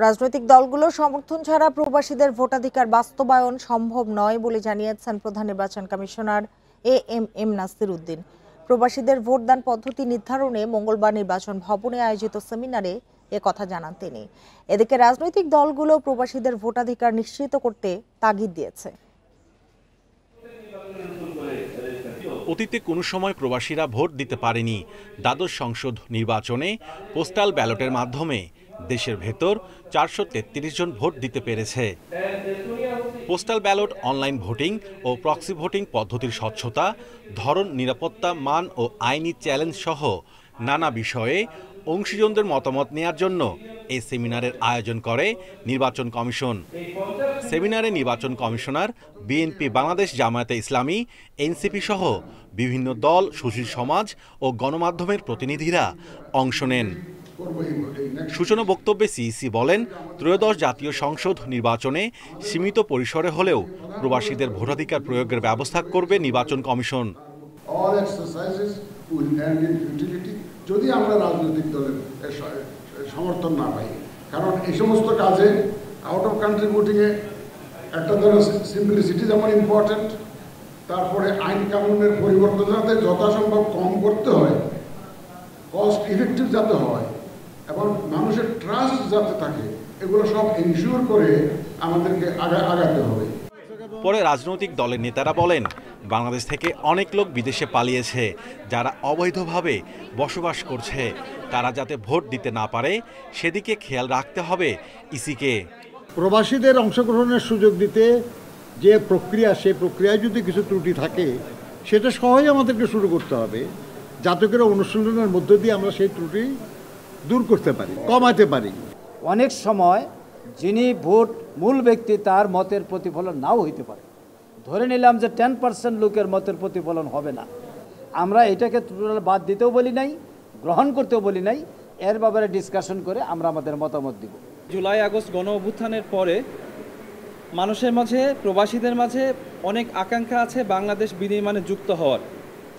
রাজনৈতিক দলগুলোর সমর্থন ছাড়া প্রবাসীদের ভোটাধিকার বাস্তবায়ন সম্ভব নয় বলে জানিয়েছেন প্রধান নির্বাচন কমিশনার এএমএম নাসির উদ্দিন। প্রবাসীদের ভোটদান পদ্ধতি নির্ধারণে মঙ্গলবার নির্বাচন ভবনে আয়োজিত সেমিনারে কথা জানান তিনি। এদিকে রাজনৈতিক দলগুলো প্রবাসীদের ভোটাধিকার নিশ্চিত করতে তাগিদ দিয়েছে। অতীতে কোনো সময় প্রবাসীরা ভোট দিতে পারেনি। দ্বাদশ সংসদ নির্বাচনে পোস্টাল ব্যালটের মাধ্যমে দেশের ভেতর 433 জন ভোট দিতে পেরেছে। পোস্টাল ব্যালট, অনলাইন ভোটিং ও প্রক্সি ভোটিং পদ্ধতির স্বচ্ছতা, ধরন, নিরাপত্তা, মান ও আইনি চ্যালেঞ্জ সহ নানা বিষয়ে অংশীজনদের মতামত নেয়ার জন্য এই সেমিনারের আয়োজন করে নির্বাচন কমিশন। সেমিনারে নির্বাচন কমিশনার, বিএনপি, বাংলাদেশ জামায়াতে ইসলামী, এনসিপি সহ বিভিন্ন দল, সুশীল সমাজ ও গণমাধ্যমের প্রতিনিধিরা অংশ নেন। সূচনা বক্তব্যে সিইসি বলেন, ত্রয়োদশ জাতীয় সংসদ নির্বাচনে সীমিত পরিসরে হলেও প্রবাসীদের ভোটাধিকার প্রয়োগের ব্যবস্থা করবে নির্বাচন কমিশন। যদি আমরা রাজনৈতিক দলের সমর্থন না পাই, কারণ এই সমস্ত কাজে আউট অফ কান্ট্রি ভোটিংয়ে একটা ধরনের সিম্পলিসিটি যেমন ইম্পর্টেন্ট, তারপরে আইন কানুনের পরিবর্তন যাতে যথাসম্ভব কম করতে হয়, কস্ট ইফেক্টিভ যাতে হয় এবং মানুষের ট্রাস্ট যাতে থাকে, এগুলো সব এনশিওর করে আমাদেরকে আগাতে হবে। পরে রাজনৈতিক দলের নেতারা বলেন, বাংলাদেশ থেকে অনেক লোক বিদেশে পালিয়েছে, যারা অবৈধভাবে বসবাস করছে, তারা যাতে ভোট দিতে না পারে সেদিকে খেয়াল রাখতে হবে ইসিকে। প্রবাসীদের অংশগ্রহণের সুযোগ দিতে যে প্রক্রিয়া, সেই প্রক্রিয়ায় যদি কিছু ত্রুটি থাকে সেটা সহজে আমাদেরকে শুরু করতে হবে, যাতে করে অনুশীলনের মধ্য দিয়ে আমরা সেই ত্রুটি দূর করতে পারি, কমাতে পারি। অনেক সময় যিনি ভোট মূল ব্যক্তি তার মতের প্রতিফলন নাও হইতে পারে। ধরে নিলাম যে 10% লোকের মতের প্রতিফলন হবে না, আমরা এটাকে টোটাল বাদ দিতেও বলি নাই, গ্রহণ করতেও বলি নাই, এর ব্যাপারে ডিসকাশন করে আমরা আমাদের মতামত দিব। জুলাই আগস্ট গণ অভ্যুত্থানের পরে মানুষের মাঝে, প্রবাসীদের মাঝে অনেক আকাঙ্ক্ষা আছে বাংলাদেশ বিনির্মাণে যুক্ত হওয়ার।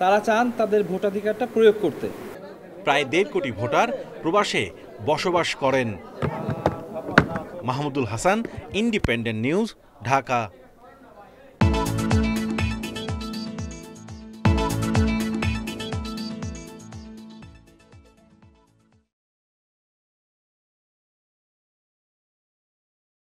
তারা চান তাদের ভোটাধিকারটা প্রয়োগ করতে। প্রায় 1.5 কোটি ভোটার প্রবাসে বসবাস করেন। Mahmudul Hasan, independent news, Dhaka.